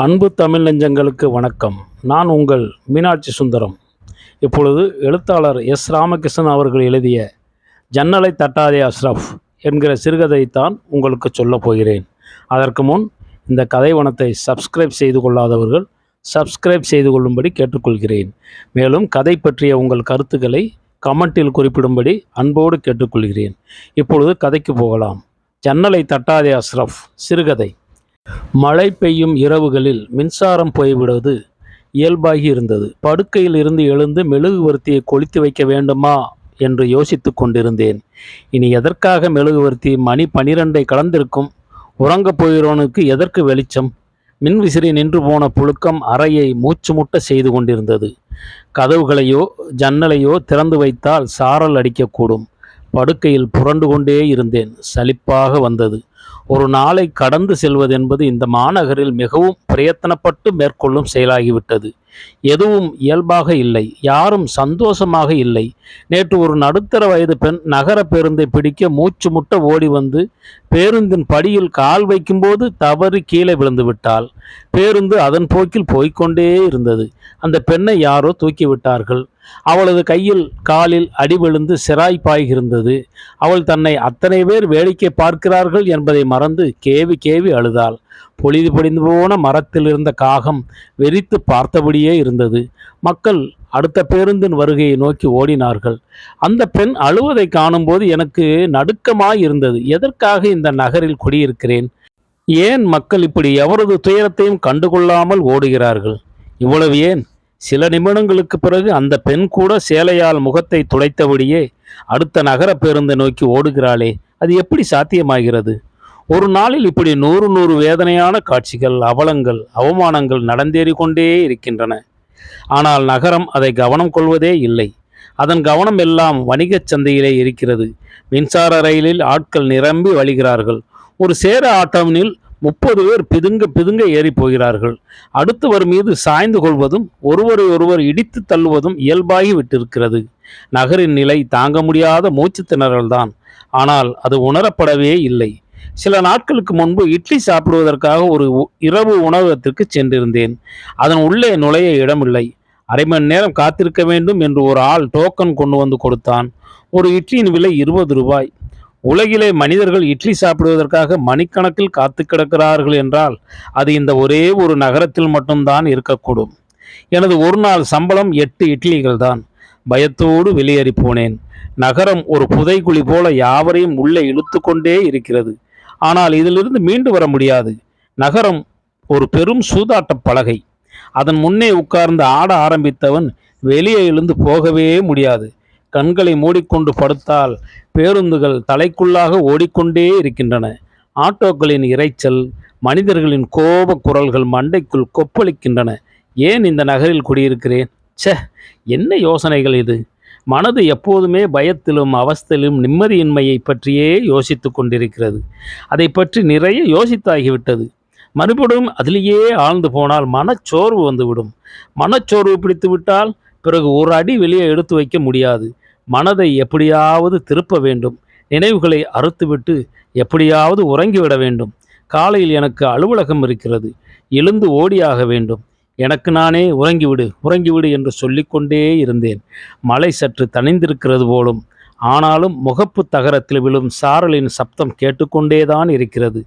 அன்பு தமிழ் நெஞ்சங்களுக்கு வணக்கம். நான் உங்கள் மீனாட்சி சுந்தரம். இப்பொழுது எழுத்தாளர் எஸ். ராமகிருஷ்ணன் அவர்கள் எழுதிய ஜன்னலை தட்டாதே அஷ்ரஃப் என்கிற சிறுகதைத்தான் உங்களுக்கு சொல்லப் போகிறேன். அதற்கு முன் இந்த கதைவனத்தை சப்ஸ்கிரைப் செய்து கொள்ளாதவர்கள் சப்ஸ்கிரைப் செய்து கொள்ளும்படி கேட்டுக்கொள்கிறேன். மேலும் கதை பற்றிய உங்கள் கருத்துக்களை கமெண்டில் குறிப்பிடும்படி அன்போடு கேட்டுக்கொள்கிறேன். இப்பொழுது கதைக்கு போகலாம். ஜன்னலை தட்டாதே அஷ்ரஃப் சிறுகதை. மழை பெய்யும் இரவுகளில் மின்சாரம் போய்விடுவது இயல்பாகி இருந்தது. படுக்கையில் இருந்து எழுந்து மெழுகுவர்த்தியை கொளுத்தி வைக்க வேண்டுமா என்று யோசித்து கொண்டிருந்தேன். இனி எதற்காக மெழுகுவர்த்தி? மணி 12 கடந்திருக்கும். உறங்கப் போகிறவனுக்கு எதற்கு வெளிச்சம்? மின்விசிறி நின்று போன புழுக்கம் அறையை மூச்சு முட்ட செய்து கொண்டிருந்தது. கதவுகளையோ ஜன்னலையோ திறந்து வைத்தால் சாரல் அடிக்கக்கூடும். படுக்கையில் புரண்டு கொண்டே இருந்தேன். சலிப்பாக வந்தது. ஒரு நாளை கடந்து செல்வதென்பது இந்த மாநகரில் மிகவும் பிரயத்தனப்பட்டு மேற்கொள்ளும் செயலாகிவிட்டது. எதுவும் இயல்பாக இல்லை. யாரும் சந்தோஷமாக இல்லை. நேற்று ஒரு நடுத்தர வயது பெண் நகர பேருந்தை பிடிக்க மூச்சு முட்ட ஓடி வந்து பேருந்தின் படியில் கால் வைக்கும்போது தவறி கீழே விழுந்து விட்டாள். பேருந்து அதன் போக்கில் போய்கொண்டே இருந்தது. அந்த பெண்ணை யாரோ தூக்கிவிட்டார்கள். அவளது கையில் காலில் அடி விழுந்து சிராய் பாய்கிருந்தது. அவள் தன்னை அத்தனை பேர் வேடிக்கை பார்க்கிறார்கள் என்பதை மறந்து கேவி கேவி அழுதாள். பொழிது பொடிந்து போன மரத்தில் இருந்த காகம் வெறித்து பார்த்தபடியே இருந்தது. மக்கள் அடுத்த பேருந்தின் வருகையை நோக்கி ஓடினார்கள். அந்த பெண் அழுவதை காணும்போது எனக்கு நடுக்கமாய் இருந்தது. எதற்காக இந்த நகரில் குடியிருக்கிறேன்? ஏன் மக்கள் இப்படி எவரது துயரத்தையும் கண்டுகொள்ளாமல் ஓடுகிறார்கள்? இவ்வளவு ஏன்? சில நிமிடங்களுக்கு பிறகு அந்த பெண் கூட சேலையால் முகத்தை துடைத்தபடியே அடுத்த நகர பேருந்தை நோக்கி ஓடுகிறாளே, அது எப்படி சாத்தியமாகிறது? ஒரு நாளில் இப்படி 100 வேதனையான காட்சிகள், அவலங்கள், அவமானங்கள் நடந்தேறி கொண்டே இருக்கின்றன. ஆனால் நகரம் அதை கவனம் கொள்வதே இல்லை. அதன் கவனம் எல்லாம் வணிகச் சந்தையிலே இருக்கிறது. மின்சார ரயிலில் ஆட்கள் நிரம்பி வழிகிறார்கள். ஒரு சேர ஆட்டோவினில் 30 பேர் பிதுங்க பிதுங்க ஏறி போகிறார்கள். அடுத்தவர் மீது சாய்ந்து கொள்வதும் ஒருவரை ஒருவர் இடித்து தள்ளுவதும் இயல்பாகி விட்டிருக்கிறது. நகரின் நிலை தாங்க முடியாத மூச்சு திணறல்தான். ஆனால் அது உணரப்படவே இல்லை. சில நாட்களுக்கு முன்பு இட்லி சாப்பிடுவதற்காக ஒரு இரவு உணவகத்திற்கு சென்றிருந்தேன். அதன் உள்ளே நுழைய இடமில்லை. அரை மணி நேரம் காத்திருக்க வேண்டும் என்று ஒரு ஆள் டோக்கன் கொண்டு வந்து கொடுத்தான். ஒரு இட்லியின் விலை 20 ரூபாய். உலகிலே மனிதர்கள் இட்லி சாப்பிடுவதற்காக மணிக்கணக்கில் காத்து கிடக்கிறார்கள் என்றால் அது இந்த ஒரே ஒரு நகரத்தில் மட்டும்தான் இருக்கக்கூடும். எனது ஒரு நாள் சம்பளம் 8 இட்லிகள் தான். பயத்தோடு வெளியேறி போனேன். நகரம் ஒரு புதைகுழி போல யாவரையும் உள்ளே இழுத்து கொண்டே இருக்கிறது. ஆனால் இதிலிருந்து மீண்டு வர முடியாது. நகரம் ஒரு பெரும் சூதாட்ட பலகை. அதன் முன்னே உட்கார்ந்து ஆட ஆரம்பித்தவன் வெளியே எழுந்து போகவே முடியாது. கண்களை மூடிக்கொண்டு படுத்தால் பேருந்துகள் தலைக்குள்ளாக ஓடிக்கொண்டே இருக்கின்றன. ஆட்டோக்களின் இரைச்சல், மனிதர்களின் கோப குரல்கள் மண்டைக்குள் கொப்பளிக்கின்றன. ஏன் இந்த நகரில் குடியிருக்கிறேன்? ச்சே, என்ன யோசனைகள் இது! மனது எப்போதுமே பயத்திலும் அவஸ்தையிலும் நிம்மதியின்மையை பற்றியே யோசித்து கொண்டிருக்கிறது. அதை பற்றி நிறைய யோசித்தாகிவிட்டது. மறுபடியும் அதிலேயே ஆழ்ந்து போனால் மனச்சோர்வு வந்துவிடும். மனச்சோர்வு பிடித்து விட்டால் பிறகு ஒரு அடி வெளியே எடுத்து வைக்க முடியாது. மனதை எப்படியாவது திருப்ப வேண்டும். நினைவுகளை அறுத்துவிட்டு எப்படியாவது உறங்கிவிட வேண்டும். காலையில் எனக்கு அலுவலகம் இருக்கிறது. எழுந்து ஓடியாக வேண்டும். எனக்கு நானே உறங்கிவிடு என்று சொல்லிக்கொண்டே இருந்தேன். மழை சற்று தணிந்திருக்கிறது போலும். ஆனாலும் முகப்பு தகரத்தில் விழும் சாரலின் சப்தம் கேட்டுக்கொண்டேதான் இருக்கிறது.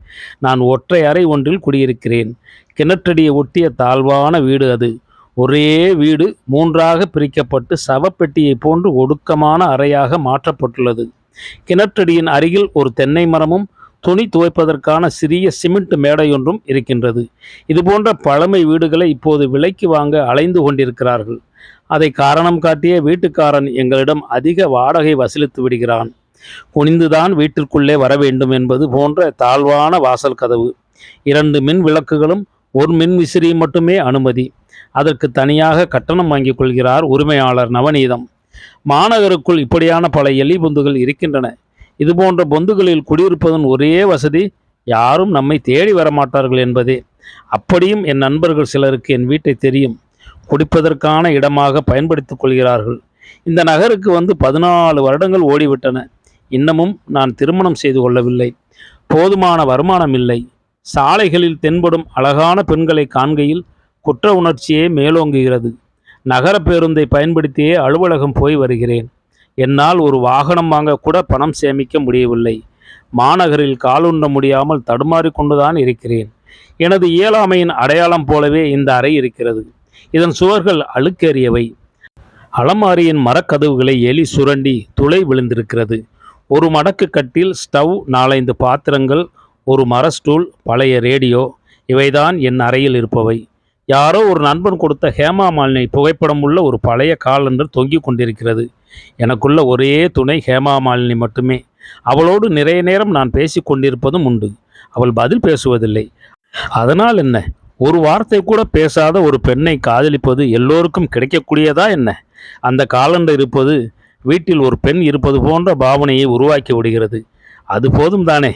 நான் ஒற்றை அறை ஒன்றில் குடியிருக்கிறேன். கிணற்றடியை ஒட்டிய தாழ்வான வீடு அது. ஒரே வீடு 3ஆக பிரிக்கப்பட்டு சவப்பெட்டியை போன்று ஒடுக்கமான அறையாக மாற்றப்பட்டுள்ளது. கிணற்றடியின் அருகில் ஒரு தென்னை மரமும் துணி துவைப்பதற்கான சிறிய சிமெண்ட் மேடையொன்றும் இருக்கின்றது. இதுபோன்ற பழமை வீடுகளை இப்போது விலைக்கு வாங்க அலைந்து கொண்டிருக்கிறார்கள். அதை காரணம் காட்டிய வீட்டுக்காரன் எங்களிடம் அதிக வாடகை வசூலித்து விடுகிறான். குனிந்துதான் வீட்டிற்குள்ளே வர வேண்டும் என்பது போன்ற தாழ்வான வாசல் கதவு. 2 மின் விளக்குகளும் ஒரு மின் விசிறி மட்டுமே அனுமதி. அதற்கு தனியாக கட்டணம் வாங்கிக் கொள்கிறார் உரிமையாளர் நவநீதம். மாநகருக்குள் இப்படியான பல எலி பொந்துகள் இருக்கின்றன. இதுபோன்ற பொந்துகளில் குடியிருப்பதன் ஒரே வசதி யாரும் நம்மை தேடி வரமாட்டார்கள் என்பதே. அப்படியும் என் நண்பர்கள் சிலருக்கு என் வீட்டை தெரியும். குடிப்பதற்கான இடமாக பயன்படுத்திக் கொள்கிறார்கள். இந்த நகருக்கு வந்து 14 வருடங்கள் ஓடிவிட்டன. இன்னமும் நான் திருமணம் செய்து கொள்ளவில்லை. போதுமான வருமானம் இல்லை. சாலைகளில் தென்படும் அழகான பெண்களை காண்கையில் குற்ற உணர்ச்சியே மேலோங்குகிறது. நகர பேருந்தை பயன்படுத்தியே அலுவலகம் போய் வருகிறேன். என்னால் ஒரு வாகனம் வாங்க கூட பணம் சேமிக்க முடியவில்லை. மாநகரில் காலுண்ண முடியாமல் தடுமாறி கொண்டுதான் இருக்கிறேன். எனது இயலாமையின் அடையாளம் போலவே இந்த அறை இருக்கிறது. இதன் சுவர்கள் அழுக்கேறியவை. அலமாரியின் மரக்கதவுகளை எலி சுரண்டி துளை விழுந்திருக்கிறது. ஒரு மடக்கு கட்டில், ஸ்டவ், 4-5 பாத்திரங்கள், ஒரு மர ஸ்டூல், பழைய ரேடியோ, இவைதான் என் அறையில் இருப்பவை. யாரோ ஒரு நண்பன் கொடுத்த ஹேமா மாலினி புகைப்படம் உள்ள ஒரு பழைய காலண்டர் தொங்கிக் கொண்டிருக்கிறது. எனக்குள்ள ஒரே துணை ஹேமா மாலினி மட்டுமே. அவளோடு நிறைய நேரம் நான் பேசி கொண்டிருப்பதும் உண்டு. அவள் பதில் பேசுவதில்லை. அதனால் என்ன? ஒரு வார்த்தை கூட பேசாத ஒரு பெண்ணை காதலிப்பது எல்லோருக்கும் கிடைக்கக்கூடியதா என்ன? அந்த காலண்டர் இருப்பது வீட்டில் ஒரு பெண் இருப்பது போன்ற பாவனையை உருவாக்கி விடுகிறது. அது போதும் தானே.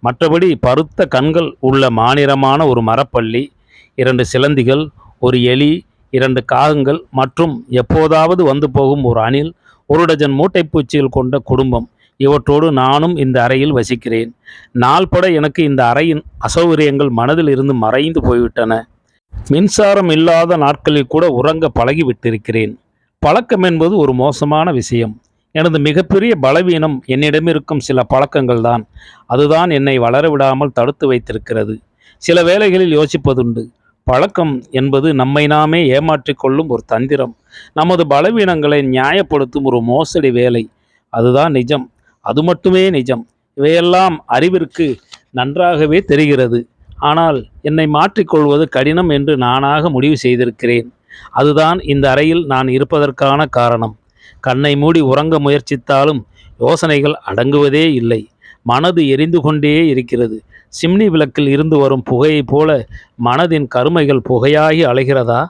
மற்றபடி பருத்த கண்கள் உள்ள மாநிறமான ஒரு மரப்பள்ளி, 2 சிலந்திகள், ஒரு எலி, 2 காகங்கள் மற்றும் எப்போதாவது வந்து போகும் ஒரு அணில், 1 டஜன் மூட்டைப்பூச்சிகள் கொண்ட குடும்பம். இவற்றோடு நானும் இந்த அறையில் வசிக்கிறேன். நாள்பட எனக்கு இந்த அறையின் அசௌகரியங்கள் மனதில் இருந்து மறைந்து போய்விட்டன. மின்சாரம் இல்லாத நாட்களில் கூட உறங்க பழகிவிட்டிருக்கிறேன். பழக்கம் என்பது ஒரு மோசமான விஷயம். எனது மிகப்பெரிய பலவீனம் என்னிடமிருக்கும் சில பழக்கங்கள் தான். அதுதான் என்னை வளரவிடாமல் தடுத்து வைத்திருக்கிறது. சில வேளைகளில் யோசிப்பதுண்டு, பழக்கம் என்பது நம்மை நாமே ஏமாற்றிக்கொள்ளும் ஒரு தந்திரம். நமது பலவீனங்களை நியாயப்படுத்தும் ஒரு மோசடி வேலை. அதுதான் நிஜம். அது மட்டுமே நிஜம். இவையெல்லாம் அறிவிற்கு நன்றாகவே தெரிகிறது. ஆனால் என்னை மாற்றிக்கொள்வது கடினம் என்று நானாக முடிவு செய்திருக்கிறேன். அதுதான் இந்த அறையில் நான் இருப்பதற்கான காரணம். கண்ணை மூடி உறங்க முயற்சித்தாலும் யோசனைகள் அடங்குவதே இல்லை. மனது எரிந்து கொண்டே இருக்கிறது. சிம்னி விளக்கில் இருந்து வரும் புகையைப் போல மனதின் கருமைகள் புகையாகி அலைகிறதா?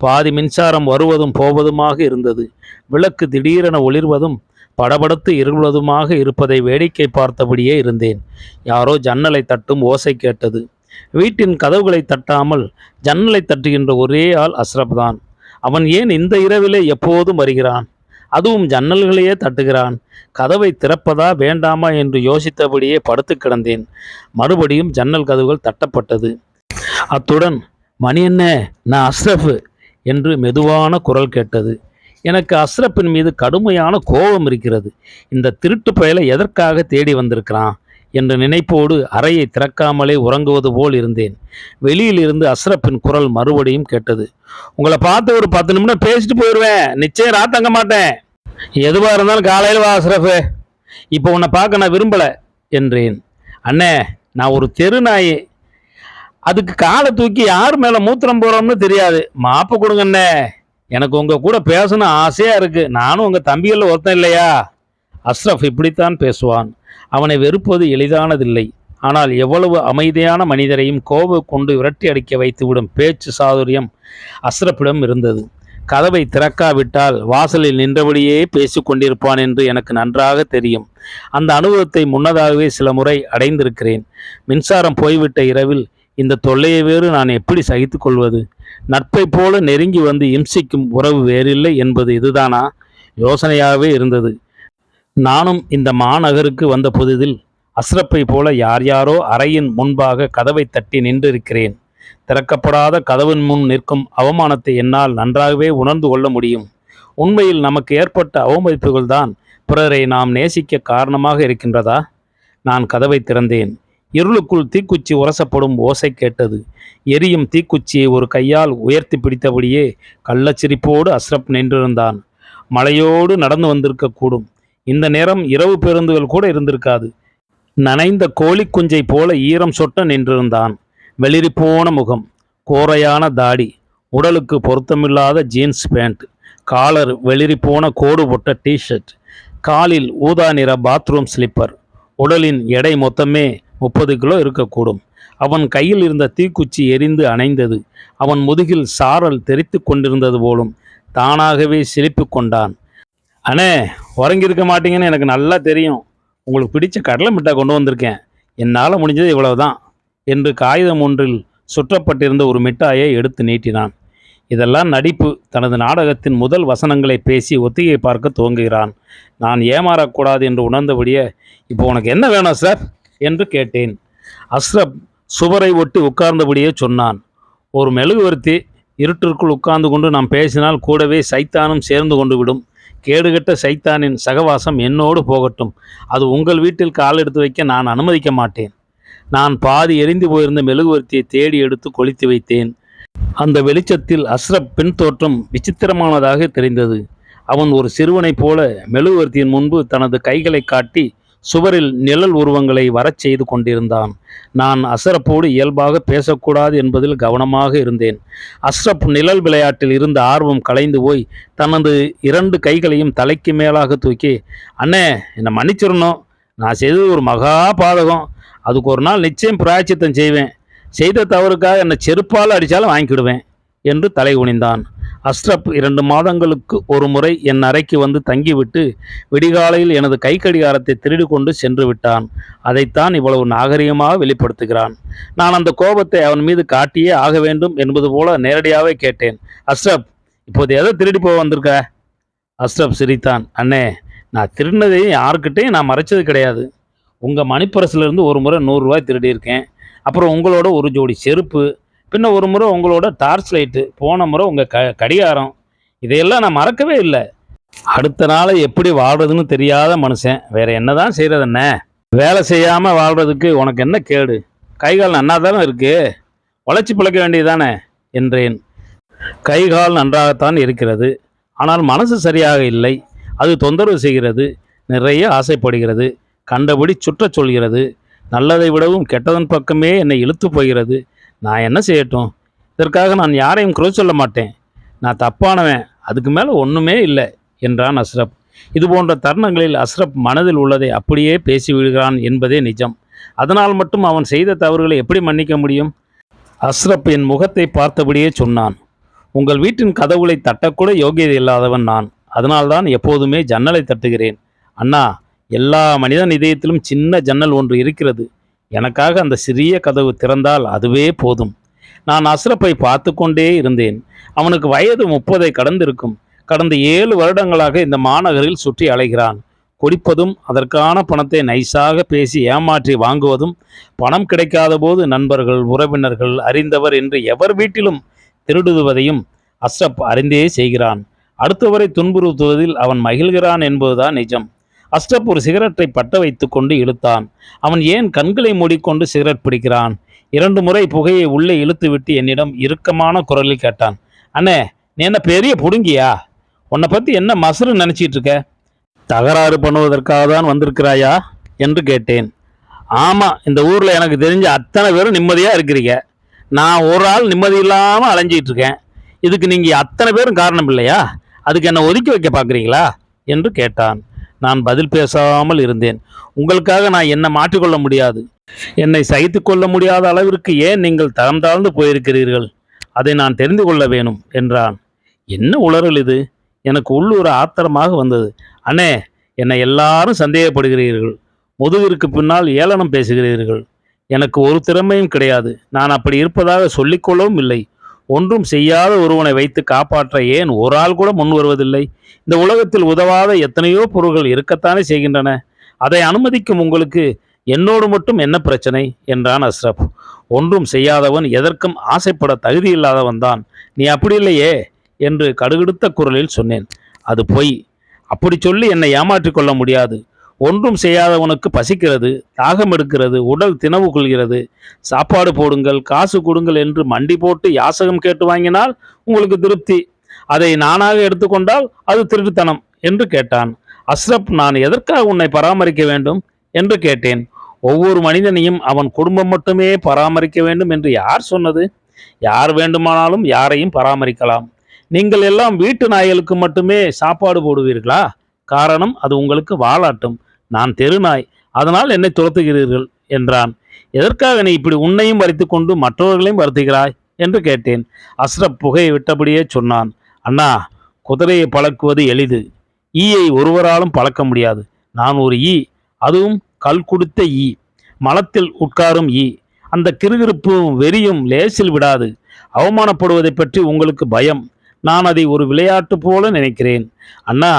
பாதி மின்சாரம் வருவதும் போவதுமாக இருந்தது. விளக்கு திடீரென ஒளிர்வதும் படபடத்து இருள்வதுமாக இருப்பதை வேடிக்கை பார்த்தபடியே இருந்தேன். யாரோ ஜன்னலை தட்டும் ஓசை கேட்டது. வீட்டின் கதவுகளை தட்டாமல் ஜன்னலை தட்டுகின்ற ஒரே ஆள் அஸ்ரப் தான். அவன் ஏன் இந்த இரவிலே எப்போதும் வருகிறான்? அதுவும் ஜன்னல்களையே தட்டுகிறான். கதவை திறப்பதா வேண்டாமா என்று யோசித்தபடியே படுத்து கிடந்தேன். மறுபடியும் ஜன்னல் கதவுகள் தட்டப்பட்டது. அத்துடன் மணி என்ன, நான் அஸ்ரப் என்று மெதுவான குரல் கேட்டது. எனக்கு அஸ்ரப்பின் மீது கடுமையான கோபம் இருக்கிறது. இந்த திருட்டு பயலை எதற்காக தேடி வந்திருக்கிறான் என்ற நினைப்போடு அறையை திறக்காமலே உறங்குவது போல் இருந்தேன். வெளியில் இருந்து அஸ்ரப்பின் குரல் மறுபடியும் கேட்டது. உங்களை பார்த்து ஒரு 10 நிமிடம் பேசிட்டு போயிடுவேன். நிச்சயம் ராத்தங்க மாட்டேன். எதுவாக இருந்தாலும் காலையில் வா அஸ்ரப். இப்போ உன்னை பார்க்க நான் விரும்பலை என்றேன். அண்ணே, நான் ஒரு தெரு நாய். அதுக்கு காலை தூக்கி யார் மேலே மூத்திரம் போகிறோம்னு தெரியாது. மாப்பு கொடுங்கண்ணே. எனக்கு உங்கள் கூட பேசணும் ஆசையாக இருக்குது. நானும் உங்கள் தம்பிகளில் ஒருத்தன் இல்லையா? அஸ்ரப் இப்படித்தான் பேசுவான். அவனை வெறுப்பது எளிதானதில்லை. ஆனால் எவ்வளவு அமைதியான மனிதரையும் கோபம் கொண்டு விரட்டி அடிக்க வைத்துவிடும் பேச்சு சாதுரியம் அஸ்ரப்பிடம் இருந்தது. கதவை திறக்காவிட்டால் வாசலில் நின்றபடியே பேசி கொண்டிருப்பான் என்று எனக்கு நன்றாக தெரியும். அந்த அனுபவத்தை முன்னதாகவே சில முறை அடைந்திருக்கிறேன். மின்சாரம் போய்விட்ட இரவில் இந்த தொல்லையை வேறு நான் எப்படி சகித்து கொள்வது? நட்பை போல நெருங்கி வந்து இம்சிக்கும் உறவு வேறில்லை என்பது இதுதானா? யோசனையாகவே இருந்தது. நானும் இந்த மாநகருக்கு வந்த புதிதில் அஸ்ரப்பை போல யார் யாரோ அறையின் முன்பாக கதவை தட்டி நின்றிருக்கிறேன். திறக்கப்படாத கதவின் முன் நிற்கும் அவமானத்தை என்னால் நன்றாகவே உணர்ந்து கொள்ள முடியும். உண்மையில் நமக்கு ஏற்பட்ட அவமதிப்புகள் தான் பிறரை நாம் நேசிக்க காரணமாக இருக்கின்றதா? நான் கதவை திறந்தேன். இருளுக்குள் தீக்குச்சி உரசப்படும் ஓசை கேட்டது. எரியும் தீக்குச்சியை ஒரு கையால் உயர்த்தி பிடித்தபடியே கள்ளச்சிரிப்போடு அஸ்ரப் நின்றிருந்தான். மழையோடு நடந்து வந்திருக்கக்கூடும். இந்த நேரம் இரவு பேருந்துகள் கூட இருந்திருக்காது. நனைந்த கோழி குஞ்சை போல ஈரம் சொட்ட நின்றிருந்தான். வெளிரிப்போன முகம், கோரையான தாடி, உடலுக்கு பொருத்தமில்லாத ஜீன்ஸ் பேண்ட், காலர் வெளிரிப்போன கோடு போட்ட டிஷர்ட், காலில் ஊதா நிற பாத்ரூம் ஸ்லிப்பர். உடலின் எடை மொத்தமே 30 கிலோ இருக்கக்கூடும். அவன் கையில் இருந்த தீக்குச்சி எரிந்து அணைந்தது. அவன் முதுகில் சாரல் தெரித்து கொண்டிருந்தது போலும். தானாகவே சிலிப்பு கொண்டான். அண்ணே, உறங்கியிருக்க மாட்டீங்கன்னு எனக்கு நல்லா தெரியும். உங்களுக்கு பிடிச்ச கடலை மிட்டாய் கொண்டு வந்திருக்கேன். என்னால் முடிஞ்சது இவ்வளவுதான் என்று காகிதம் ஒன்றில் சுற்றப்பட்டிருந்த ஒரு மிட்டாயை எடுத்து நீட்டினான். இதெல்லாம் நடிப்பு. தனது நாடகத்தின் முதல் வசனங்களை பேசி ஒத்திகை பார்க்க துவங்குகிறான். நான் ஏமாறக்கூடாது என்று உணர்ந்தபடியே, இப்போ உனக்கு என்ன வேணும் சார் என்று கேட்டேன். அஸ்ரப் சுவரை ஒட்டி உட்கார்ந்தபடியே சொன்னான். ஒரு மெழுகுவர்த்தி இருட்டிற்குள் உட்கார்ந்து கொண்டு நாம் பேசினால் கூடவே சைத்தானும் சேர்ந்து கொண்டு விடும். கேடுகட்ட சைத்தானின் சகவாசம் என்னோடு போகட்டும். அது உங்கள் வீட்டில் கால் எடுத்து வைக்க நான் அனுமதிக்க மாட்டேன். நான் பாதி எரிந்து போயிருந்த மெழுகுவர்த்தியை தேடி எடுத்து கொளுத்தி வைத்தேன். அந்த வெளிச்சத்தில் அஸ்ரப் பின் தோற்றம் விசித்திரமானதாக தெரிந்தது. அவன் ஒரு சிறுவனைப் போல மெழுகுவர்த்தியின் முன்பு தனது கைகளை காட்டி சுவரில் நிழல் உருவங்களை வரச் செய்து கொண்டிருந்தான். நான் அஸ்ரப்போடு இயல்பாக பேசக்கூடாது என்பதில் கவனமாக இருந்தேன். அஸ்ரப் நிழல் விளையாட்டில் இருந்த ஆர்வம் கலைந்து போய் தனது 2 கைகளையும் தலைக்கு மேலாக தூக்கி, அண்ணே, என்னை மன்னிச்சிடணும். நான் செய்தது ஒரு மகா பாதகம். அதுக்கு ஒரு நாள் நிச்சயம் பிராயச்சித்தம் செய்வேன். செய்த தவறுக்காக என்னை செருப்பால் அடித்தாலும் வாங்கிக்கிடுவேன் என்று தலை குனிந்தான். அஸ்ரப் 2 மாதங்களுக்கு ஒரு முறை என் அறைக்கு வந்து தங்கிவிட்டு விடிகாலையில் எனது கை கடிகாரத்தை திருடி கொண்டு சென்று விட்டான். அதைத்தான் இவ்வளவு நாகரிகமாக வெளிப்படுத்துகிறான். நான் அந்த கோபத்தை அவன் மீது காட்டியே ஆக வேண்டும் என்பது போல நேரடியாகவே கேட்டேன். அஸ்ரப், இப்போது எதை திருடி போக வந்திருக்க? அஸ்ரப் சிரித்தான். அண்ணே, நான் திருடினதையும் யாருக்கிட்டையும் நான் மறைச்சது கிடையாது. உங்கள் மணிப்பரசிலிருந்து ஒரு முறை 100 ரூபாய் திருடியிருக்கேன். அப்புறம் உங்களோட ஒரு ஜோடி செருப்பு, பின்ன ஒரு முறை உங்களோட டார்ச் லைட்டு, போன முறை உங்கள் கடிகாரம். இதையெல்லாம் நான் மறக்கவே இல்லை. அடுத்த நாளை எப்படி வாழ்றதுன்னு தெரியாத மனுஷன் வேற என்னதான் செய்கிறதுண்ணே? வேலை செய்யாமல் வாழ்கிறதுக்கு உனக்கு என்ன கேடு? கைகால் நன்னா தானே இருக்கு, உழைச்சி பிழைக்க வேண்டியதானே என்றேன். கைகால் நன்றாகத்தான் இருக்கிறது, ஆனால் மனசு சரியாக இல்லை. அது தொந்தரவு செய்கிறது, நிறைய ஆசைப்படுகிறது, கண்டபடி சுற்றச் சொல்கிறது. நல்லதை விடவும் கெட்டதன் பக்கமே என்னை இழுத்து போகிறது. நான் என்ன செய்யட்டும்? இதற்காக நான் யாரையும் குறை சொல்ல மாட்டேன். நான் தப்பானவன், அதுக்கு மேலே ஒன்றுமே இல்லை என்றான் அஸ்ரப். இது போன்ற தருணங்களில் அஸ்ரப் மனதில் உள்ளதை அப்படியே பேசி விடுகிறான் என்பதே நிஜம். அதனால் மட்டும் அவன் செய்த தவறுகளை எப்படி மன்னிக்க முடியும்? அஸ்ரப் என் முகத்தை பார்த்தபடியே சொன்னான். உங்கள் வீட்டின் கதவுகளை தட்டக்கூட யோகியதை இல்லாதவன் நான். அதனால்தான் எப்போதுமே ஜன்னலை தட்டுகிறேன். அண்ணா, எல்லா மனிதன் இதயத்திலும் சின்ன ஜன்னல் ஒன்று இருக்கிறது. எனக்காக அந்த சிறிய கதவு திறந்தால் அதுவே போதும். நான் அஸ்ரப்பை பார்த்து கொண்டே இருந்தேன். அவனுக்கு வயது 30 கடந்திருக்கும். கடந்த 7 வருடங்களாக இந்த மாநகரில் சுற்றி அலைகிறான். குடிப்பதும் அதற்கான பணத்தை நைஸாக பேசி ஏமாற்றி வாங்குவதும், பணம் கிடைக்காத போது நண்பர்கள், உறவினர்கள், அறிந்தவர் என்று எவர் வீட்டிலும் திருடுவதையும் அஸ்ரப் அறிந்தே செய்கிறான். அடுத்தவரை துன்புறுத்துவதில் அவன் மகிழ்கிறான் என்பதுதான் நிஜம். அஸ்ரப் ஒரு சிகரெட்டை பட்ட வைத்து கொண்டு இழுத்தான். அவன் ஏன் கண்களை மூடிக்கொண்டு சிகரெட் பிடிக்கிறான்? 2 முறை புகையை உள்ளே இழுத்துவிட்டு என்னிடம் இறுக்கமான குரலில் கேட்டான். அண்ணே, நீ என்ன பெரிய புடுங்கியா? உன்னை பற்றி என்ன மசரு நினச்சிட்டு இருக்க? தகராறு பண்ணுவதற்காக தான் வந்திருக்கிறாயா என்று கேட்டேன். ஆமாம், இந்த ஊரில் எனக்கு தெரிஞ்ச அத்தனை பேரும் நிம்மதியாக இருக்கிறீங்க. நான் ஒரு ஆள் நிம்மதி இல்லாமல் அலைஞ்சிட்டு இருக்கேன். இதுக்கு நீங்கள் அத்தனை பேரும் காரணம் இல்லையா? அதுக்கு என்னை ஒதுக்கி வைக்க பார்க்குறீங்களா என்று கேட்டான். நான் பதில் பேசாமல் இருந்தேன். உங்களுக்காக நான் என்னை மாற்றிக்கொள்ள முடியாது. என்னை சகித்து கொள்ள முடியாத அளவிற்கு ஏன் நீங்கள் தரம் தாழ்ந்து போயிருக்கிறீர்கள்? அதை நான் தெரிந்து கொள்ள வேணும் என்றான். என்ன உளறல் இது? எனக்கு உள்ளூர் ஆத்திரமாக வந்தது. அண்ணே, என்னை எல்லாரும் சந்தேகப்படுகிறீர்கள். முதுகிற்கு பின்னால் ஏளனம் பேசுகிறீர்கள். எனக்கு ஒரு திறமையும் கிடையாது. நான் அப்படி இருப்பதாக சொல்லிக்கொள்ளவும் இல்லை. ஒன்றும் செய்யாத ஒருவனை வைத்து காப்பாற்ற ஏன் ஒரு ஆள் கூட முன் வருவதில்லை? இந்த உலகத்தில் உதவாத எத்தனையோ பொருள்கள் இருக்கத்தானே செய்கின்றன. அதை அனுமதிக்கும் உங்களுக்கு என்னோடு மட்டும் என்ன பிரச்சனை என்றான் அஸ்ரப். ஒன்றும் செய்யாதவன் எதற்கும் ஆசைப்பட தகுதியில்லாதவன் தான். நீ அப்படி இல்லையே என்று கடுகடுத்த குரலில் சொன்னேன். அது பொய். அப்படி சொல்லி என்னை ஏமாற்றிக் கொள்ள முடியாது. ஒன்றும் செய்யாதவனுக்கு பசிக்கிறது, தாகம் எடுக்கிறது, உடல் தினவு கொள்கிறது. சாப்பாடு போடுங்கள், காசு கொடுங்கள் என்று மண்டி போட்டு யாசகம் கேட்டு வாங்கினால் உங்களுக்கு திருப்தி. அதை நானாக எடுத்துக்கொண்டால் அது திருட்டுத்தனம் என்று கேட்டான். அஸ்ரப், நான் எதற்காக உன்னை பராமரிக்க வேண்டும் என்று கேட்டேன். ஒவ்வொரு மனிதனையும் அவன் குடும்பம் மட்டுமே பராமரிக்க வேண்டும் என்று யார் சொன்னது? யார் வேண்டுமானாலும் யாரையும் பராமரிக்கலாம். நீங்கள் எல்லாம் வீட்டு நாய்களுக்கு மட்டுமே சாப்பாடு போடுவீர்களா? காரணம், அது உங்களுக்கு வாலாட்டும். நான் தெருநாய், அதனால் என்னை துரத்துகிறீர்கள் என்றான். எதற்காக நீ இப்படி உன்னையும் வரித்து கொண்டு மற்றவர்களையும் வருத்துகிறாய் என்று கேட்டேன். அஸ்ரப் புகையை விட்டபடியே சொன்னான். அண்ணா, குதிரையை பழக்குவது எளிது, ஈயை ஒருவராலும் பழக்க முடியாது. நான் ஒரு ஈ, அதுவும் கல் குடித்த ஈ, மலத்தில் உட்காரும் ஈ. அந்த கிறுகிறுப்பும் வெறியும் லேசில் விடாது. அவமானப்படுவதை பற்றி உங்களுக்கு பயம். நான் அதை ஒரு விளையாட்டு போல நினைக்கிறேன். அண்ணா,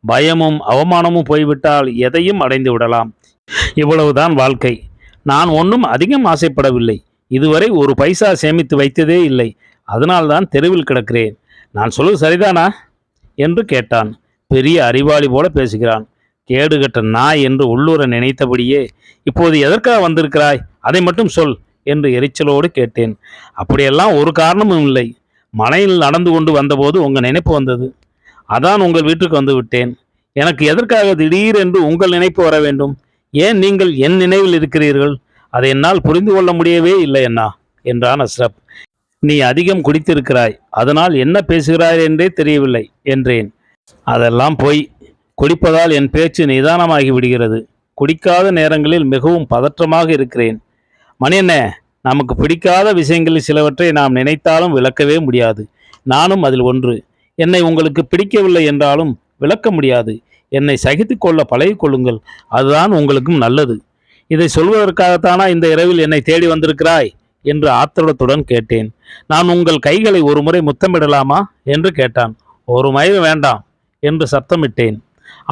பயமும் அவமானமும் போய்விட்டால் எதையும் அடைந்து விடலாம். இவ்வளவுதான் வாழ்க்கை. நான் ஒன்றும் அதிகம் ஆசைப்படவில்லை. இதுவரை ஒரு பைசா சேமித்து வைத்ததே இல்லை. அதனால்தான் தெருவில் கிடக்கிறேன். நான் சொல்வது சரிதானா என்று கேட்டான். பெரிய அறிவாளி போல பேசுகிறான். கேடுகட்ட நாய் என்று உள்ளூர நினைத்தபடியே, இப்போது எதற்காக வந்திருக்கிறாய், அதை மட்டும் சொல் என்று எரிச்சலோடு கேட்டேன். அப்படியெல்லாம் ஒரு காரணமும் இல்லை. மலையில் நடந்து கொண்டு வந்தபோது உங்கள் நினைப்பு வந்தது. அதான் உங்கள் வீட்டுக்கு வந்து விட்டேன். எனக்கு எதற்காக திடீரென்று உங்கள் நினைப்பு வர வேண்டும்? ஏன் நீங்கள் என் நினைவில் இருக்கிறீர்கள்? அதை என்னால் புரிந்து கொள்ள முடியவே இல்லை அண்ணா என்றான் அஸ்ரப். நீ அதிகம் குடித்திருக்கிறாய், அதனால் என்ன பேசுகிறாய் என்றே தெரியவில்லை என்றேன். அதெல்லாம் போய். குடிப்பதால் என் பேச்சு நிதானமாகி விடுகிறது. குடிக்காத நேரங்களில் மிகவும் பதற்றமாக இருக்கிறேன். மணியண்ணே, நமக்கு பிடிக்காத விஷயங்களில் சிலவற்றை நாம் நினைத்தாலும் விளக்கவே முடியாது. நானும் அதில் ஒன்று. என்னை உங்களுக்கு பிடிக்கவில்லை என்றாலும் விளக்க முடியாது. என்னை சகித்து கொள்ள பழகிக்கொள்ளுங்கள். அதுதான் உங்களுக்கும் நல்லது. இதை சொல்வதற்காகத்தானா இந்த இரவில் என்னை தேடி வந்திருக்கிறாய் என்று ஆத்திரத்துடன் கேட்டேன். நான் உங்கள் கைகளை ஒரு முறை முத்தமிடலாமா என்று கேட்டான். ஒரு முறை வேண்டாம் என்று சத்தமிட்டேன்.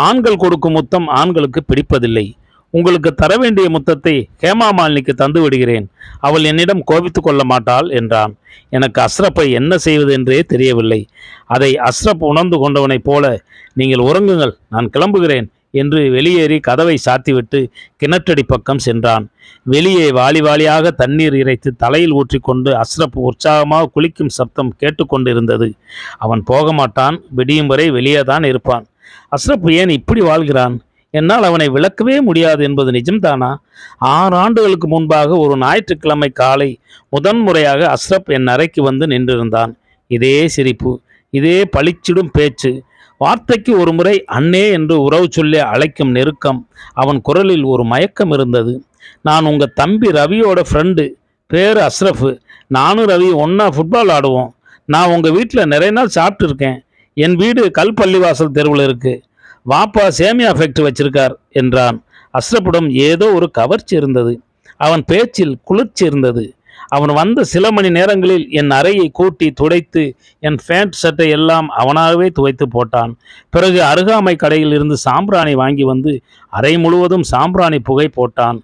ஆண்கள் கொடுக்கும் முத்தம் ஆண்களுக்கு பிடிப்பதில்லை. உங்களுக்கு தர வேண்டிய முத்தத்தை ஹேமா மாலினிக்கு தந்து விடுகிறேன். அவள் என்னிடம் கோபித்துக் கொள்ள மாட்டாள் என்றான். எனக்கு அஸ்ரப்பை என்ன செய்வது என்றே தெரியவில்லை. அதை அஸ்ரப் உணர்ந்து கொண்டவனைப் போல, நீங்கள் உறங்குங்கள், நான் கிளம்புகிறேன் என்று வெளியேறி கதவை சாத்திவிட்டு கிணற்றடி பக்கம் சென்றான். வெளியே வாளி வாளியாக தண்ணீர் இறைத்து தலையில் ஊற்றிக்கொண்டு அஸ்ரப் உற்சாகமாக குளிக்கும் சப்தம் கேட்டுக்கொண்டிருந்தது. அவன் போக மாட்டான். விடியும் வரை வெளியே தான் இருப்பான். அஸ்ரப் ஏன் இப்படி வாழ்கிறான்? என்னால் அவனை விளக்கவே முடியாது என்பது நிஜம்தானா? 6 ஆண்டுகளுக்கு முன்பாக ஒரு ஞாயிற்றுக்கிழமை காலை முதன்முறையாக அஸ்ரப் என் அறைக்கு வந்து நின்றிருந்தான். இதே சிரிப்பு, இதே பளிச்சிடும் பேச்சு, வார்த்தைக்கு ஒரு முறை அண்ணே என்று உறவு சொல்லி அழைக்கும் நெருக்கம். அவன் குரலில் ஒரு மயக்கம் இருந்தது. நான் உங்கள் தம்பி ரவியோட ஃப்ரெண்டு, பேர் அஸ்ரஃப். நானும் ரவி ஒன்றா ஃபுட்பால் ஆடுவோம். நான் உங்கள் வீட்டில் நிறைய நாள் சாப்பிட்டு இருக்கேன். என் வீடு கல்பள்ளிவாசல் தெருவில் இருக்குது. வாப்பா சேமியா ஃபேக்டரி வச்சிருக்கார் என்றான். அஸ்ரப்பிடம் ஏதோ ஒரு கவர்ச்சி இருந்தது. அவன் பேச்சில் குளிர்ச்சி இருந்தது. அவன் வந்த சில மணி நேரங்களில் என் அறையை கூட்டி துடைத்து என் பேண்ட் சட்டை எல்லாம் அவனாகவே துவைத்து போட்டான். பிறகு அருகாமை கடையில் இருந்து சாம்பிராணி வாங்கி வந்து அறை முழுவதும் சாம்பிராணி புகை போட்டான்.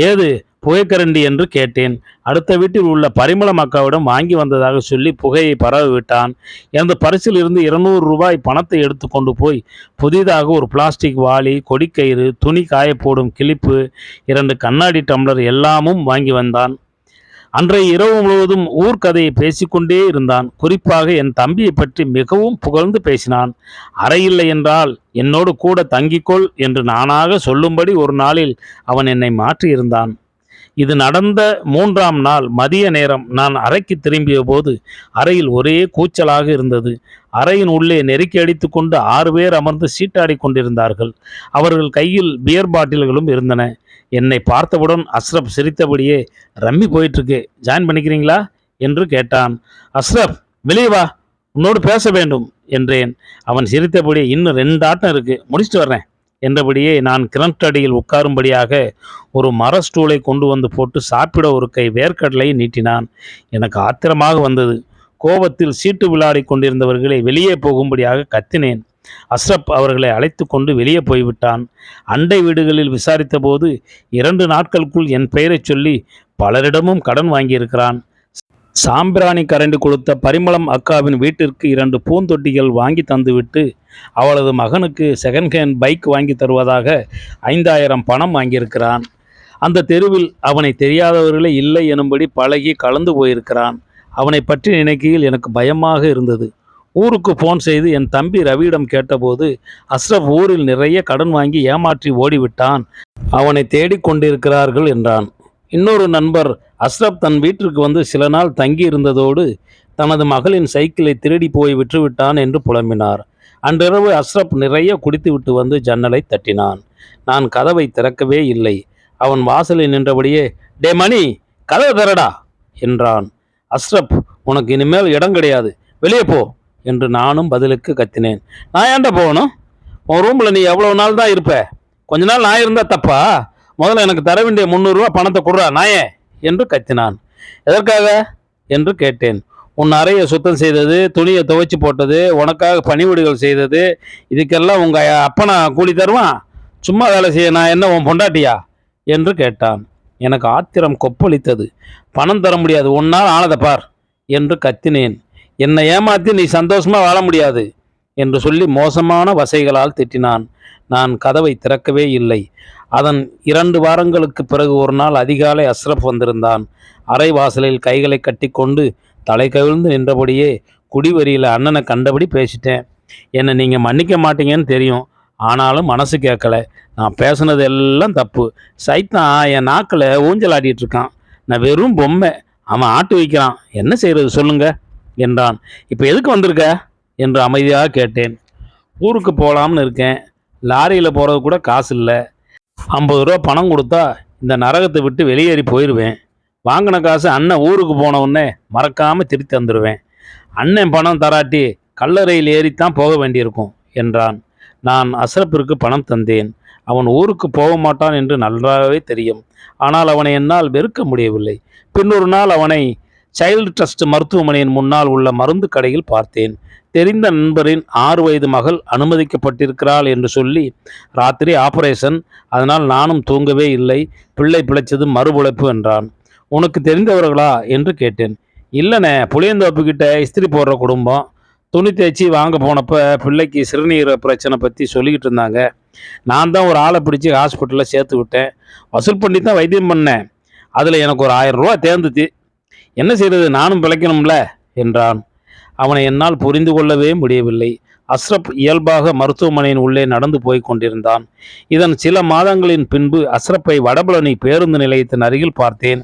ஏது புகைக்கரண்டி என்று கேட்டேன். அடுத்த வீட்டில் உள்ள பரிமளம் அக்காவிடம் வாங்கி வந்ததாக சொல்லி புகையை பரவ விட்டான். எனது பரிசில் இருந்து 200 ரூபாய் பணத்தை எடுத்து கொண்டு போய் புதிதாக ஒரு பிளாஸ்டிக் வாளி, கொடிக்கயிறு, துணி காயப்போடும் கிளிப்பு, 2 கண்ணாடி டம்ளர் எல்லாமும் வாங்கி வந்தான். அன்றைய இரவு முழுவதும் ஊர்க்கதையை பேசிக்கொண்டே இருந்தான். குறிப்பாக என் தம்பியை பற்றி மிகவும் புகழ்ந்து பேசினான். அறையில்லை என்றால் என்னோடு கூட தங்கிக்கொள் என்று நானாக சொல்லும்படி ஒரு நாளில் அவன் என்னை மாற்றியிருந்தான். இது நடந்த 3ஆம் நாள் மதிய நேரம் நான் அறைக்கு திரும்பிய போது அறையில் ஒரே கூச்சலாக இருந்தது. அறையின் உள்ளே நெருக்கி அடித்து கொண்டு 6 பேர் அமர்ந்து சீட்டாடி கொண்டிருந்தார்கள். அவர்கள் கையில் பியர் பாட்டில்களும் இருந்தன. என்னை பார்த்தவுடன் அஸ்ரப் சிரித்தபடியே, ரம்மி போயிட்டுருக்கு, ஜாயின் பண்ணிக்கிறீங்களா என்று கேட்டான். அஸ்ரப், வெளியே வா, உன்னோடு பேச வேண்டும் என்றேன். அவன் சிரித்தபடியே, இன்னும் 2 ஆட்டம் இருக்கு, முடிச்சுட்டு வர்றேன் என்றபடியே நான் கிணற்றடியில் உட்காரும்படியாக ஒரு மர ஸ்டூலை கொண்டு வந்து போட்டு சாப்பிட ஒரு கை வேர்க்கடலை நீட்டினான். எனக்கு ஆத்திரமாக வந்தது. கோபத்தில் சீட்டு விளையாடி கொண்டிருந்தவர்களை வெளியே போகும்படியாக கத்தினேன். அஸ்ரப் அவர்களை அழைத்து கொண்டு வெளியே போய்விட்டான். அண்டை வீடுகளில் விசாரித்த போது 2 நாட்களுக்குள் என் பெயரை சொல்லி பலரிடமும் கடன் வாங்கியிருக்கிறான். சாம்பிராணி கரண்டி கொடுத்த பரிமளம் அக்காவின் வீட்டிற்கு 2 பூந்தொட்டிகள் வாங்கி தந்துவிட்டு அவளது மகனுக்கு செகண்ட் ஹேண்ட் பைக் வாங்கி தருவதாக 5000 பணம் வாங்கியிருக்கிறான். அந்த தெருவில் அவனை தெரியாதவர்களே இல்லை எனும்படி பழகி கலந்து போயிருக்கிறான். அவனை பற்றி நினைக்கையில் எனக்கு பயமாக இருந்தது. ஊருக்கு ஃபோன் செய்து என் தம்பி ரவியிடம் கேட்டபோது, அஸ்ரப் ஊரில் நிறைய கடன் வாங்கி ஏமாற்றி ஓடிவிட்டான், அவனை தேடிக்கொண்டிருக்கிறார்கள் என்றான். இன்னொரு நண்பர், அஸ்ரப் தன் வீட்டிற்கு வந்து சில நாள் தங்கி இருந்ததோடு தனது மகளின் சைக்கிளை திருடி போய் விற்றுவிட்டான் என்று புலம்பினார். அன்றிரவு அஸ்ரப் நிறைய குடித்துவிட்டு வந்து ஜன்னலை தட்டினான். நான் கதவை திறக்கவே இல்லை. அவன் வாசலில் நின்றபடியே, டே மணி, கதவை திறடா என்றான். அஸ்ரப், உனக்கு இனிமேல் இடம் கிடையாது, வெளியே போ என்று நானும் பதிலுக்கு கத்தினேன். நான் ஏன்டா போகணும்? உன் ரூமில் நீ எவ்வளோ நாள் தான் இருப்ப? கொஞ்ச நாள் நான் இருந்தால் தப்பா? முதல்ல எனக்கு தர வேண்டிய 300 ரூபா பணத்தை கொடுறா நாயே என்று கத்தினான். எதற்காக என்று கேட்டேன். உன் அறையை சுத்தம் செய்தது, துணியை துவைச்சி போட்டது, உனக்காக பணிவிடுகள் செய்தது, இதுக்கெல்லாம் உங்கள் அப்பனா கூலி தருவான்? சும்மா வேலை செய்ய நான் என்ன உன் பொண்டாட்டியா என்று கேட்டான். எனக்கு ஆத்திரம் கொப்பளித்தது. பணம் தர முடியாது, உன்னால் ஆனதை பார் என்று கத்தினேன். என்னை ஏமாற்றி நீ சந்தோஷமா வாழ முடியாது என்று சொல்லி மோசமான வசைகளால் திட்டினான். நான் கதவை திறக்கவே இல்லை. அதன் 2 வாரங்களுக்கு பிறகு ஒரு நாள் அதிகாலை அஸ்ரப் வந்திருந்தான். அரை வாசலில் கைகளை கட்டி கொண்டு தலை கவிழ்ந்து நின்றபடியே, குடிவரியில் அண்ணனை கண்டபடி பேசிட்டேன். என்னை நீங்கள் மன்னிக்க மாட்டீங்கன்னு தெரியும், ஆனாலும் மனசு கேட்கல. நான் பேசுனது எல்லாம் தப்பு. சைத்தான் என் நாக்கில் ஊஞ்சல் ஆடிட்டு இருக்கான். நான் வெறும் பொம்மை, அவன் ஆட்டு வைக்கிறான். என்ன செய்கிறது சொல்லுங்க என்றான். இப்போ எதுக்கு வந்திருக்க என்று அமைதியாக கேட்டேன். ஊருக்கு போகலாம்னு இருக்கேன். லாரியில் போகிறது கூட காசு இல்லை. 50 ரூபா பணம் கொடுத்தா இந்த நரகத்தை விட்டு வெளியேறி போயிடுவேன். வாங்கின காசு அண்ணன் ஊருக்கு போனவுடனே மறக்காமல் திருத்தி தந்துடுவேன். அண்ணன் பணம் தராட்டி கல்லறையில் ஏறித்தான் போக வேண்டியிருக்கும் என்றான். நான் அஸ்ரப்பிற்கு பணம் தந்தேன். அவன் ஊருக்கு போக மாட்டான் என்று நன்றாகவே தெரியும். ஆனால் அவனை என்னால் வெறுக்க முடியவில்லை. பின்னொரு நாள் அவனை சைல்டு ட்ரஸ்ட் மருத்துவமனையின் முன்னால் உள்ள மருந்து கடையில் பார்த்தேன். தெரிந்த நண்பரின் 6 வயது மகள் அனுமதிக்கப்பட்டிருக்கிறாள் என்று சொல்லி ராத்திரி ஆபரேஷன், அதனால் நானும் தூங்கவே இல்லை. பிள்ளை பிழைச்சது மறுபுழைப்பு என்றான். உனக்கு தெரிந்தவர்களா என்று கேட்டேன். இல்லைண்ணே, புளியந்தோப்புக்கிட்ட இஸ்திரி போடுற குடும்பம். துணி தேய்ச்சி வாங்க போனப்போ பிள்ளைக்கு சிறுநீர பிரச்சனை பற்றி சொல்லிக்கிட்டு இருந்தாங்க. நான் தான் ஒரு ஆளை பிடிச்சி ஹாஸ்பிட்டலில் சேர்த்து விட்டேன். வசூல் பண்ணி தான் வைத்தியம் பண்ணேன். அதில் எனக்கு ஒரு 1000 ரூபா தேர்ந்துச்சு. என்ன செய்கிறது, நானும் பிழைக்கணும்ல என்றான். அவனை என்னால் புரிந்து கொள்ளவே முடியவில்லை. அஸ்ரப் இயல்பாக மருத்துவமனையின் உள்ளே நடந்து போய் கொண்டிருந்தான். இதன் சில மாதங்களின் பின்பு அஸ்ரப்பை வடபழனி பேருந்து நிலையத்தின் அருகில் பார்த்தேன்.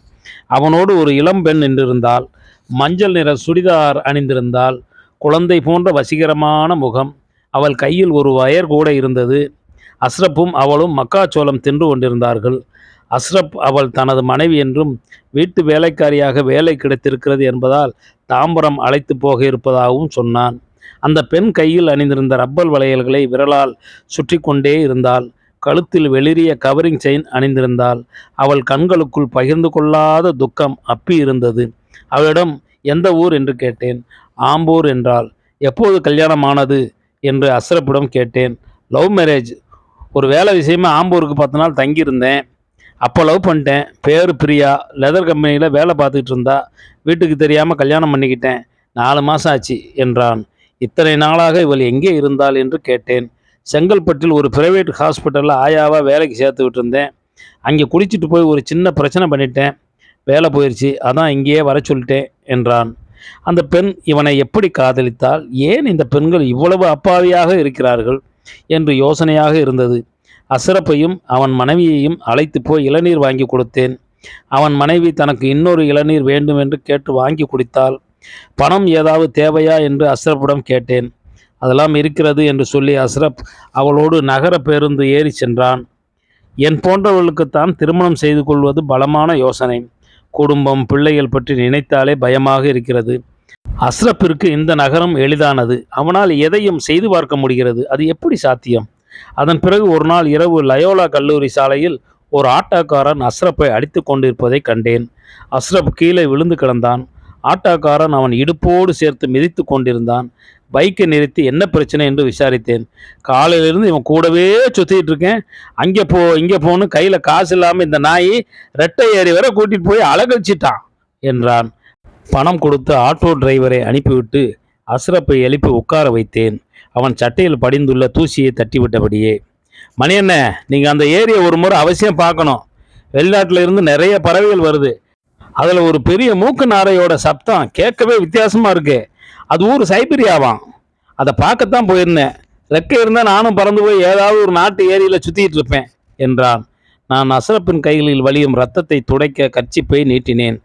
அவனோடு ஒரு இளம் பெண் நின்றிருந்தாள். மஞ்சள் நிற சுடிதார் அணிந்திருந்தாள். குழந்தை போன்ற வசீகரமான முகம். அவள் கையில் ஒரு வயர் கூட இருந்தது. அஸ்ரப்பும் அவளும் மக்காச்சோளம் தின்று கொண்டிருந்தார்கள். அஸ்ரப் அவள் தனது மனைவி என்றும் வீட்டு வேலைக்காரியாக வேலை கிடைத்திருக்கிறது என்பதால் தாம்பரம் அழைத்து போக இருப்பதாகவும் சொன்னான். அந்த பெண் கையில் அணிந்திருந்த ரப்பல் வளையல்களை விரலால் சுற்றி கொண்டே இருந்தாள். கழுத்தில் வெளிரிய கவரிங் செயின் அணிந்திருந்தாள். அவள் கண்களுக்குள் பகிர்ந்து கொள்ளாத துக்கம் அப்பி இருந்தது. அவளிடம் எந்த ஊர் என்று கேட்டேன். ஆம்பூர் என்றாள். எப்போது கல்யாணமானது என்று அஸ்ரப்பிடம் கேட்டேன். Love marriage. ஒரு வேலை விஷயமா ஆம்பூருக்கு 10 நாள் தங்கியிருந்தேன். அப்போ லவ் பண்ணிட்டேன். பேர் பிரியா. லெதர் கம்பெனியில் வேலை பார்த்துக்கிட்டு இருந்தா. வீட்டுக்கு தெரியாமல் கல்யாணம் பண்ணிக்கிட்டேன். 4 மாதம் ஆச்சு என்றான். இத்தனை நாளாக இவள் எங்கே இருந்தாள் என்று கேட்டேன். செங்கல்பட்டில் ஒரு பிரைவேட் ஹாஸ்பிட்டலில் ஆயாவாக வேலைக்கு சேர்த்துக்கிட்டு இருந்தேன். அங்கே குடிச்சிட்டு போய் ஒரு சின்ன பிரச்சனை பண்ணிட்டேன். வேலை போயிடுச்சு, அதான் இங்கேயே வர சொல்லிட்டேன் என்றான். அந்த பெண் இவனை எப்படி காதலித்தால்? ஏன் இந்த பெண்கள் இவ்வளவு அப்பாவியாக இருக்கிறார்கள் என்று யோசனையாக இருந்தது. அஸ்ரப்பையும் அவன் மனைவியையும் அழைத்து போய் இளநீர் வாங்கி கொடுத்தேன். அவன் மனைவி தனக்கு இன்னொரு இளநீர் வேண்டும் என்று கேட்டு வாங்கி குடித்தாள். பணம் ஏதாவது தேவையா என்று அஸ்ரப்பிடம் கேட்டேன். அதெல்லாம் இருக்கிறது என்று சொல்லி அஸ்ரப் அவளோடு நகர பேருந்து ஏறி சென்றான். என் போன்றவர்களுக்குத்தான் திருமணம் செய்து கொள்வது பலமான யோசனை. குடும்பம் பிள்ளைகள் பற்றி நினைத்தாலே பயமாக இருக்கிறது. அஸ்ரப்பிற்கு இந்த நகரம் எளிதானது. அவனால் எதையும் செய்து பார்க்க முடிகிறது. அது எப்படி சாத்தியம்? அதன் பிறகு ஒரு நாள் இரவு லயோலா கல்லூரி சாலையில் ஒரு ஆட்டோக்காரன் அஸ்ரப்பை அடித்து கொண்டிருப்பதை கண்டேன். அஸ்ரப் கீழே விழுந்து கிடந்தான். ஆட்டோக்காரன் அவன் இடுப்போடு சேர்த்து மிதித்து கொண்டிருந்தான். பைக்கை நிறுத்தி என்ன பிரச்சனை என்று விசாரித்தேன். காலையிலிருந்து இவன் கூடவே சுற்றிட்டு இருக்கேன், அங்கே போ இங்கே போன்னு கையில் காசு இல்லாமல் இந்த நாய் ரெட்டை ஏறி வர கூட்டிகிட்டு போய் அழகழிச்சிட்டான் என்றான். பணம் கொடுத்து ஆட்டோ டிரைவரை அனுப்பிவிட்டு அஸ்ரப்பை எழுப்பி உட்கார வைத்தேன். அவன் சட்டையில் படிந்துள்ள தூசியை தட்டிவிட்டபடியே, மணியண்ண, நீங்கள் அந்த ஏரியை ஒரு முறை அவசியம் பார்க்கணும். வெளிநாட்டில் இருந்து நிறைய பறவைகள் வருது. அதில் ஒரு பெரிய மூக்கு நாரையோட சப்தம் கேட்கவே வித்தியாசமாக இருக்கு. அது ஊர் சைபீரியாவாம். அதை பார்க்கத்தான் போயிருந்தேன். ரெக்கை இருந்தால் நானும் பறந்து போய் ஏதாவது ஒரு நாட்டு ஏரியில் சுற்றிட்டு இருப்பேன் என்றான். நான் அஸ்ரப்பின் கைகளில் வலியும் இரத்தத்தை துடைக்க கர்ச்சிப்பை நீட்டினேன்.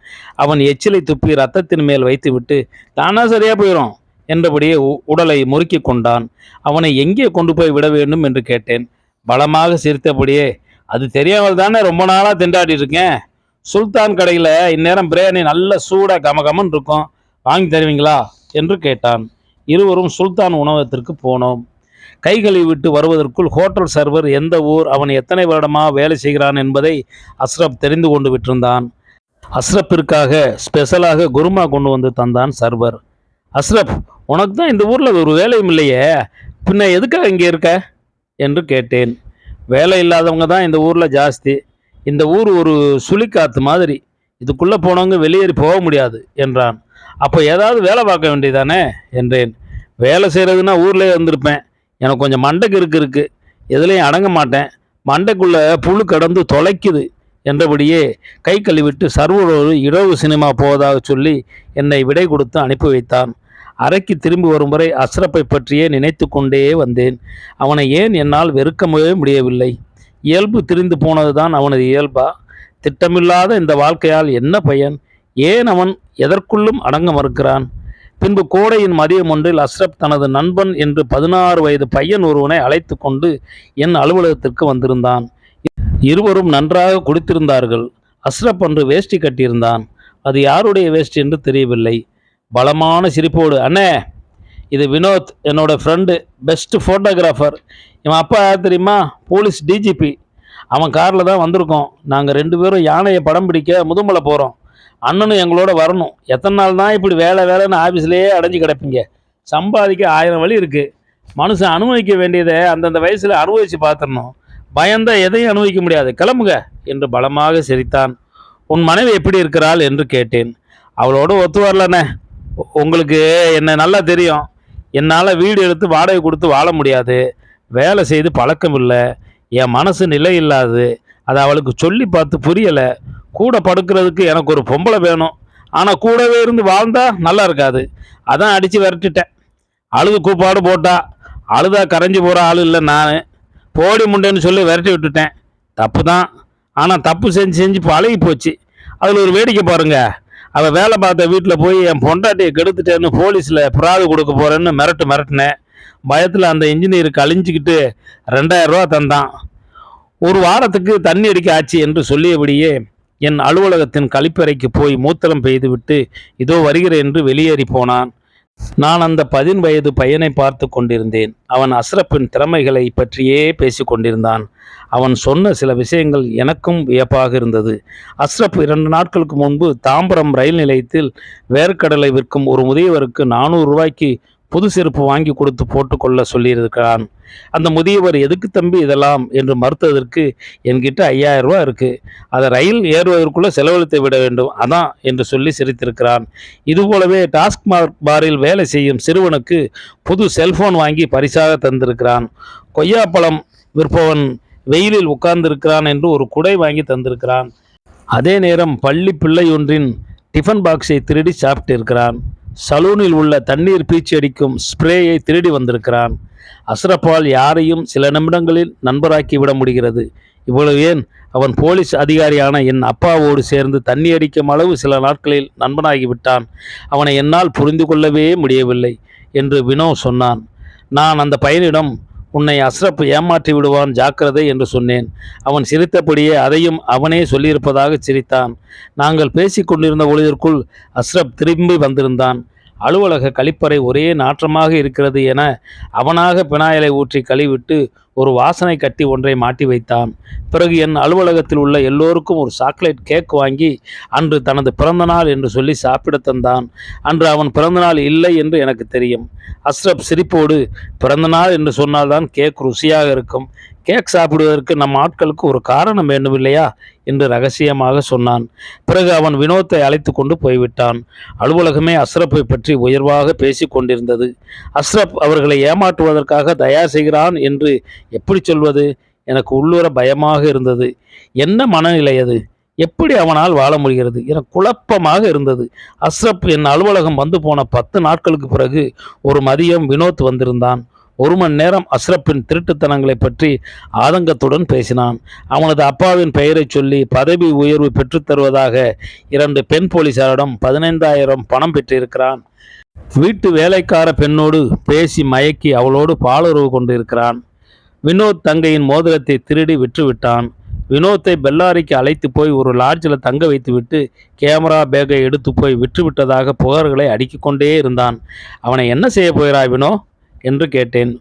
அவன் எச்சிலை துப்பி இரத்தத்தின் மேல் வைத்துவிட்டு தானா சரியாக போயிடும் என்றபடியே உடலை முறுக்கி கொண்டான். அவனை எங்கே கொண்டு போய் விட வேண்டும் என்று கேட்டேன். பலமாக சிரித்தபடியே, அது தெரியாமல் தானே ரொம்ப நாளாக திண்டாடி இருக்கேன். சுல்தான் கடையில் இந்நேரம் பிரியாணி நல்ல சூடாக கமகமன்னு இருக்கும், வாங்கி தருவீங்களா என்று கேட்டான். இருவரும் சுல்தான் உணவகத்திற்கு போனோம். கைகளை விட்டு வருவதற்குள் ஹோட்டல் சர்வர் எந்த ஊர், அவன் எத்தனை வருடமாக வேலை செய்கிறான் என்பதை அஸ்ரப் தெரிந்து கொண்டு விட்டிருந்தான். அஸ்ரப்பிற்காக ஸ்பெஷலாக குருமா கொண்டு வந்து தந்தான் சர்வர். அஸ்ரப், உனக்கு தான் இந்த ஊரில் ஒரு வேலையும் இல்லையே, பின்ன எதுக்காக இங்கே இருக்க என்று கேட்டேன். வேலை இல்லாதவங்க தான் இந்த ஊரில் ஜாஸ்தி. இந்த ஊர் ஒரு சுழிக்காத்து மாதிரி, இதுக்குள்ளே போனவங்க வெளியேறி போக முடியாது என்றான். அப்போ ஏதாவது வேலை பார்க்க வேண்டியதானே என்றேன். வேலை செய்கிறதுனா ஊர்லேயே வந்திருப்பேன். எனக்கு கொஞ்சம் மண்டைக்கு இருக்கு, எதுலேயும் அடங்க மாட்டேன். மண்டைக்குள்ளே புழு கடந்து தொலைக்குது என்றபடியே கை கழுவிட்டு சர்வரோடு இரவு சினிமா போவதாக சொல்லி என்னை விடை கொடுத்து அனுப்பி வைத்தான். அறைக்கு திரும்பி வரும் வரை அஸ்ரப்பை பற்றியே நினைத்து கொண்டே வந்தேன். அவனை ஏன் என்னால் வெறுக்கவே முடியவில்லை? இயல்பு திரிந்து போனதுதான் அவனது இயல்பா? திட்டமில்லாத இந்த வாழ்க்கையால் என்ன பயன்? ஏன் அவன் எதற்குள்ளும் அடங்க மறுக்கிறான்? பின்பு கோடையின் மதியம் ஒன்றில் அஸ்ரப் தனது நண்பன் என்று 16 வயது பையன் ஒருவனை அழைத்து கொண்டு என் அலுவலகத்திற்கு வந்திருந்தான். இருவரும் நன்றாக குடித்திருந்தார்கள். அஸ்ரப் அன்று வேஷ்டி கட்டியிருந்தான். அது யாருடைய வேஷ்டி என்று தெரியவில்லை. பலமான சிரிப்போடு, அண்ணே, இது வினோத், என்னோட ஃப்ரெண்டு, பெஸ்ட் ஃபோட்டோகிராஃபர். இவன் அப்பா யார் தெரியுமா? Police DGP. அவன் காரில் தான் வந்திருக்கோம். நாங்கள் 2 பேரும் யானையை படம் பிடிக்க முதுமலை போகிறோம். அண்ணனும் எங்களோட வரணும். எத்தனை நாள் தான் இப்படி வேலைன்னு ஆஃபீஸ்லேயே அடைஞ்சு கிடப்பீங்க? சம்பாதிக்க 1000 வழி இருக்குது. மனுஷன் அனுபவிக்க வேண்டியதை அந்தந்த வயசில் அனுபவித்து பார்த்துடணும். பயந்தா எதையும் அனுபவிக்க முடியாது. கிளம்புங்க என்று பலமாக சிரித்தான். உன் மனைவி எப்படி இருக்கிறாள் என்று கேட்டேன். அவளோட ஒத்து வரலண்ணே. உங்களுக்கு என்ன நல்லா தெரியும். என்னால் வீடு எடுத்து வாடகை கொடுத்து வாழ முடியாது. வேலை செய்து பழக்கம் இல்லை. என் மனசு நிலை இல்லாது. அதை அவளுக்கு சொல்லி பார்த்து புரியலை. கூட படுக்கிறதுக்கு எனக்கு ஒரு பொம்பளை வேணும். ஆனால் கூடவே இருந்து வாழ்ந்தா நல்லா இருக்காது. அதான் அடித்து விரட்டிட்டேன். அழுது கூப்பாடு போட்டா. அழுதா கரைஞ்சி போகிற ஆள் இல்லை நான். போடி முண்டேன்னு சொல்லி விரட்டி விட்டுட்டேன். தப்பு தான். ஆனால் தப்பு செஞ்சு பழகி போச்சு. அதில் ஒரு வேடிக்கை பாருங்க. அவள் வேலை பார்த்த வீட்டில் போய் என் பொண்டாட்டியை கெடுத்துட்டேன்னு போலீஸில் புறாது கொடுக்க போகிறேன்னு மிரட்டினேன். பயத்தில் அந்த இன்ஜினியருக்கு அழிஞ்சிக்கிட்டு 2000 ரூபா தந்தான். ஒரு வாரத்துக்கு தண்ணி அடிக்க ஆச்சு என்று சொல்லியபடியே என் அலுவலகத்தின் கழிப்பறைக்கு போய் மூத்திரம் பெய்துவிட்டு இதோ வருகிறேன் என்று வெளியேறி போனான். நான் அந்த 10 வயது பையனை பார்த்து கொண்டிருந்தேன். அவன் அஸ்ரப்பின் திறமைகளை பற்றியே பேசி கொண்டிருந்தான். அவன் சொன்ன சில விஷயங்கள் எனக்கும் வியப்பாக இருந்தது. அஸ்ரப் 2 நாட்களுக்கு முன்பு தாம்பரம் ரயில் நிலையத்தில் வேர்க்கடலை விற்கும் ஒரு முதியவருக்கு 400 ரூபாய்க்கு புது செருப்பு வாங்கி கொடுத்து போட்டுக்கொள்ள சொல்லியிருக்கிறான். அந்த முதியவர், எதுக்கு தம்பி இதெல்லாம் என்று மறுத்ததற்கு, என்கிட்ட 5000 ரூபா இருக்குது, அதை ரயில் ஏறுவதற்குள்ளே செலவழித்து விட வேண்டும், அதான் என்று சொல்லி சிரித்திருக்கிறான். இதுபோலவே டாஸ்மாக் பாரில் வேலை செய்யும் சிறுவனுக்கு புது செல்போன் வாங்கி பரிசாக தந்திருக்கிறான். கொய்யாப்பழம் விற்பவன் வெயிலில் உட்கார்ந்திருக்கிறான் என்று ஒரு குடை வாங்கி தந்திருக்கிறான். அதே நேரம் பள்ளி பிள்ளை ஒன்றின் டிஃபன் பாக்ஸை திருடி சாப்பிட்டு இருக்கிறான். சலூனில் உள்ள தண்ணீர் பீச்சி அடிக்கும் ஸ்ப்ரேயை திருடி வந்திருக்கிறான். அஸ்ரப்பால் யாரையும் சில நிமிடங்களில் நண்பராக்கி விட முடிகிறது. இவ்வளவு ஏன், அவன் போலீஸ் அதிகாரியான என் அப்பாவோடு சேர்ந்து தண்ணி அடிக்கும் அளவு சில நாட்களில் நண்பனாகிவிட்டான். அவனை என்னால் புரிந்து கொள்ளவே முடியவில்லை என்று வினோ சொன்னான். நான் அந்த பையனிடம், உன்னை அஸ்ரப் ஏமாற்றி விடுவான், ஜாக்கிரதை என்று சொன்னேன். அவன் சிரித்தபடியே அதையும் அவனே சொல்லியிருப்பதாக சிரித்தான். நாங்கள் பேசி கொண்டிருந்த பொழுதிற்குள் அஸ்ரப் திரும்பி வந்திருந்தான். அலுவலக கழிப்பறை ஒரே நாற்றமாக இருக்கிறது என அவனாக பினாயிலை ஊற்றி கழுவிட்டு ஒரு வாசனை கட்டி ஒன்றை மாட்டி வைத்தான். பிறகு என் அலுவலகத்தில் உள்ள எல்லோருக்கும் ஒரு சாக்லேட் கேக் வாங்கி அன்று தனது பிறந்தநாள் என்று சொல்லி சாப்பிட தந்தான். அன்று அவன் பிறந்தநாள் இல்லை என்று எனக்கு தெரியும். அஸ்ரப் சிரிப்போடு, பிறந்தநாள் என்று சொன்னால்தான் கேக் ருசியாக இருக்கும். கேக் சாப்பிடுவதற்கு நம் ஆட்களுக்கு ஒரு காரணம் வேண்டும் இல்லையா என்று ரகசியமாக சொன்னான். பிறகு அவன் வினோத்தை அழைத்து கொண்டு போய்விட்டான். அலுவலகமே அஸ்ரப்பை பற்றி உயர்வாக பேசி கொண்டிருந்தது. அஸ்ரப் அவர்களை ஏமாற்றுவதற்காக தயார் செய்கிறான் என்று எப்படி சொல்வது? எனக்கு உள்ளூர பயமாக இருந்தது. என்ன மனநிலை அது? எப்படி அவனால் வாழ முடிகிறது? எனக்கு குழப்பமாக இருந்தது. அஸ்ரப் என் அலுவலகம் வந்து போன 10 நாட்களுக்கு பிறகு ஒரு மதியம் வினோத் வந்திருந்தான். 1 மணி நேரம் அஸ்ரப்பின் திருட்டுத்தனங்களை பற்றி ஆதங்கத்துடன் பேசினான். அவனது அப்பாவின் பெயரை சொல்லி பதவி உயர்வு பெற்றுத்தருவதாக 2 பெண் போலீசாரிடம் 15,000 பணம் பெற்றிருக்கிறான். வீட்டு வேலைக்கார பெண்ணோடு பேசி மயக்கி அவளோடு பாலுறவு கொண்டிருக்கிறான். வினோத் தங்கையின் மோதிரத்தை திருடி விற்றுவிட்டான். வினோத்தை பெல்லாரிக்கு அழைத்து போய் ஒரு லாட்ஜில் தங்க வைத்துவிட்டு கேமரா பேக்கை எடுத்து போய் விற்றுவிட்டதாக புகார்களை அடுக்கிக் கொண்டே இருந்தான். அவனை என்ன செய்ய போகிறாய் வினோ என்று கேட்டேன்.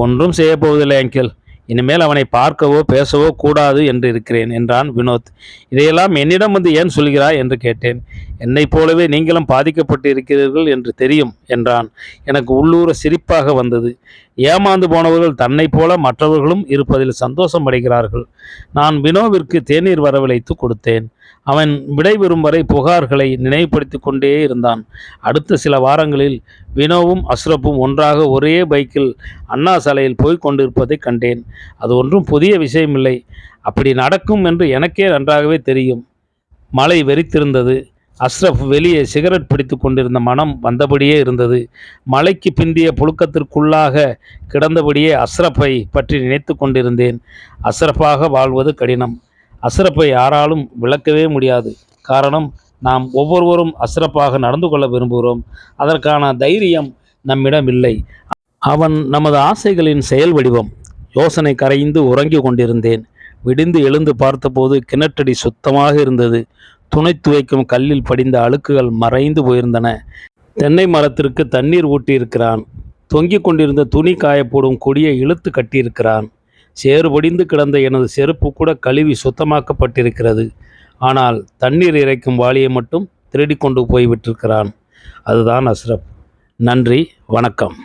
ஒன்றும் செய்ய போவதில்லை அங்கிள். இனிமேல் அவனை பார்க்கவோ பேசவோ கூடாது என்று இருக்கிறேன் என்றான் வினோத். இதையெல்லாம் என்னிடம் வந்து ஏன் சொல்கிறாய் என்று கேட்டேன். என்னைப் போலவே நீங்களும் பாதிக்கப்பட்டு இருக்கிறீர்கள் என்று தெரியும் என்றான். எனக்கு உள்ளூர சிரிப்பாக வந்தது. ஏமாந்து போனவர்கள் தன்னைப் போல மற்றவர்களும் இருப்பதில் சந்தோஷம் அடைகிறார்கள். நான் வினோவிற்கு தேநீர் வரவழைத்து கொடுத்தேன். அவன் விடைபெறும் வரை புகார்களை நினைவுபடுத்தி கொண்டே இருந்தான். அடுத்த சில வாரங்களில் வினோவும் அஸ்ரப்பும் ஒன்றாக ஒரே பைக்கில் அண்ணா சாலையில் போய்க் கொண்டிருப்பதை கண்டேன். அது ஒன்றும் புதிய விஷயமில்லை. அப்படி நடக்கும் என்று எனக்கே நன்றாகவே தெரியும். மழை வெறித்திருந்தது. அஸ்ரப் வெளியே சிகரெட் பிடித்து கொண்டிருந்த மனம் வந்தபடியே இருந்தது. மழைக்கு பிந்திய புழுக்கத்திற்குள்ளாக கிடந்தபடியே அஸ்ரப்பை பற்றி நினைத்து கொண்டிருந்தேன். அஸ்ரப்பாக வாழ்வது கடினம். அஸ்ரப்பை யாராலும் விளக்கவே முடியாது. காரணம், நாம் ஒவ்வொருவரும் அஸ்ரப்பாக நடந்து கொள்ள விரும்புகிறோம். அதற்கான தைரியம் நம்மிடம் இல்லை. அவன் நமது ஆசைகளின் செயல் வடிவம். யோசனை கரைந்து உறங்கி கொண்டிருந்தேன். விடிந்து எழுந்து பார்த்தபோது கிணற்றடி சுத்தமாக இருந்தது. துணை துவைக்கும் கல்லில் படிந்த அழுக்குகள் மறைந்து போயிருந்தன. தென்னை மரத்திற்கு தண்ணீர் ஊட்டியிருக்கிறான். தொங்கிக் கொண்டிருந்த துணி காயப்போடும் கொடியை இழுத்து கட்டியிருக்கிறான். சேறுபடிந்து கிடந்த எனது செருப்பு கூட கழுவி சுத்தமாக்கப்பட்டிருக்கிறது. ஆனால் தண்ணீர் இறைக்கும் வாளியை மட்டும் திருடி கொண்டு போய்விட்டிருக்கிறான். அதுதான் அஸ்ரப். நன்றி, வணக்கம்.